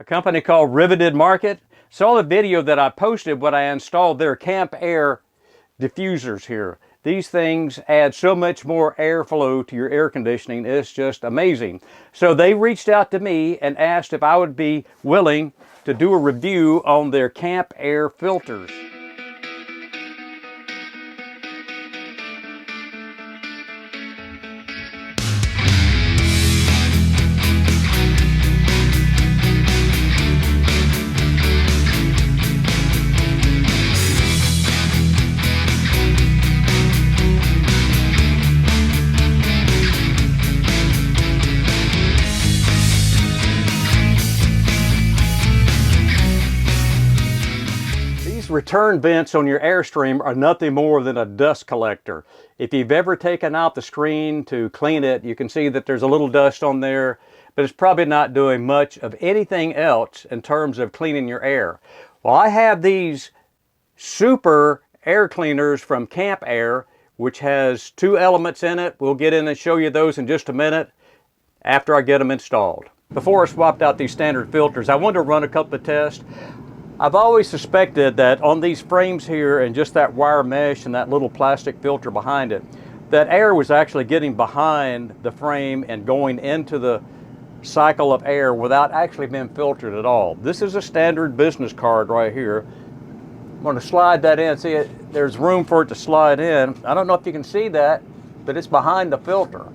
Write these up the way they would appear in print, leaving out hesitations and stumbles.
A company called Riveted Market. Saw the video that I posted when I installed their CAMPAIR diffusers here. These things add so much more airflow to your air conditioning. It's just amazing. So they reached out to me and asked if I would be willing to do a review on their CAMPAIR filters. Return vents on your Airstream are nothing more than a dust collector. If you've ever taken out the screen to clean it, you can see that there's a little dust on there, but it's probably not doing much of anything else in terms of cleaning your air. Well, I have these super air cleaners from CAMPAIR, which has two elements in it. We'll get in and show you those in just a minute after I get them installed. Before I swapped out these standard filters, I wanted to run a couple of tests. I've always suspected that on these frames here and just that wire mesh and that little plastic filter behind it, that air was actually getting behind the frame and going into the cycle of air without actually being filtered at all. This is a standard business card right here. I'm going to slide that in. See, there's room for it to slide in. I don't know if you can see that, but it's behind the filter.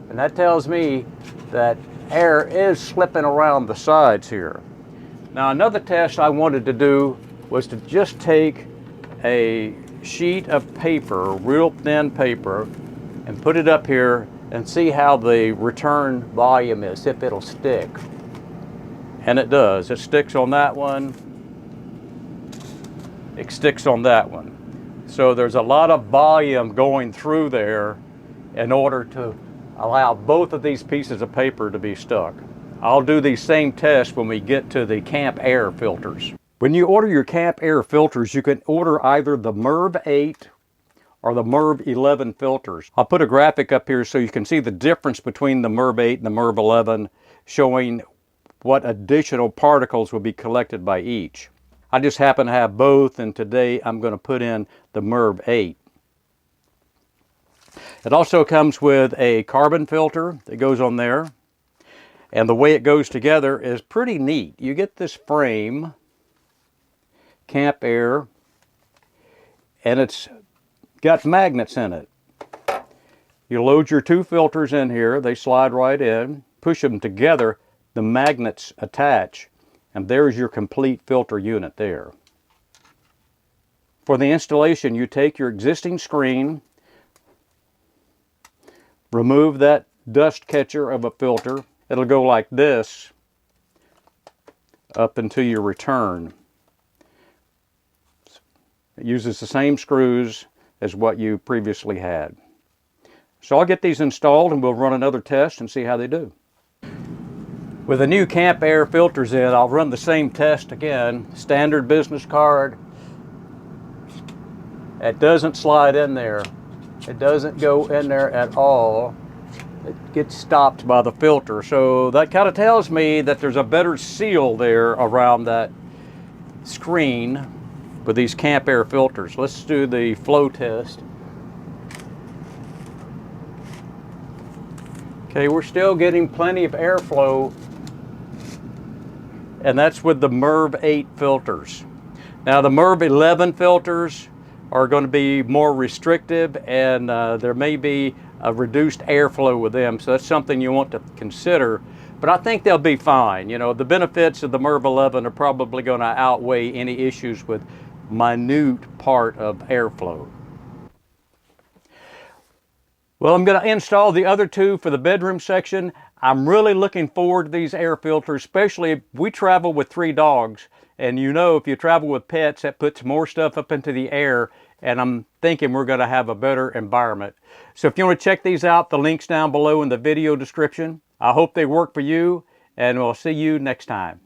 And that tells me that air is slipping around the sides here. Now, another test I wanted to do was to just take a sheet of paper, real thin paper, and put it up here and see how the return volume is, if it'll stick. And it does. It sticks on that one. It sticks on that one. So there's a lot of volume going through there in order to allow both of these pieces of paper to be stuck. I'll do these same tests when we get to the CAMPAIR filters. When you order your CAMPAIR filters, you can order either the MERV 8 or the MERV 11 filters. I'll put a graphic up here so you can see the difference between the MERV 8 and the MERV 11, showing what additional particles will be collected by each. I just happen to have both, and today I'm going to put in the MERV 8. It also comes with a carbon filter that goes on there. And the way it goes together is pretty neat. You get this frame, CAMPAIR, and it's got magnets in it. You load your two filters in here, they slide right in, push them together, the magnets attach, and there's your complete filter unit there. For the installation, you take your existing screen, remove that dust catcher of a filter. It'll go like this up into your return. It uses the same screws as what you previously had. So I'll get these installed and we'll run another test and see how they do. With the new CAMPAIR filters in, I'll run the same test again. Standard business card. It doesn't slide in there. It doesn't go in there at all. It gets stopped by the filter. So that kind of tells me that there's a better seal there around that screen with these CAMPAIR filters. Let's do the flow test. Okay, we're still getting plenty of airflow, and that's with the MERV 8 filters. Now the MERV 11 filters are going to be more restrictive, and there may be a reduced airflow with them, so that's something you want to consider. But I think they'll be fine. You know, the benefits of the MERV 11 are probably going to outweigh any issues with minute part of airflow. Well, I'm going to install the other two for the bedroom section. I'm really looking forward to these air filters, especially if we travel with 3 dogs. And you know, if you travel with pets, that puts more stuff up into the air, and I'm thinking we're going to have a better environment. So if you want to check these out, the link's down below in the video description. I hope they work for you, and we'll see you next time.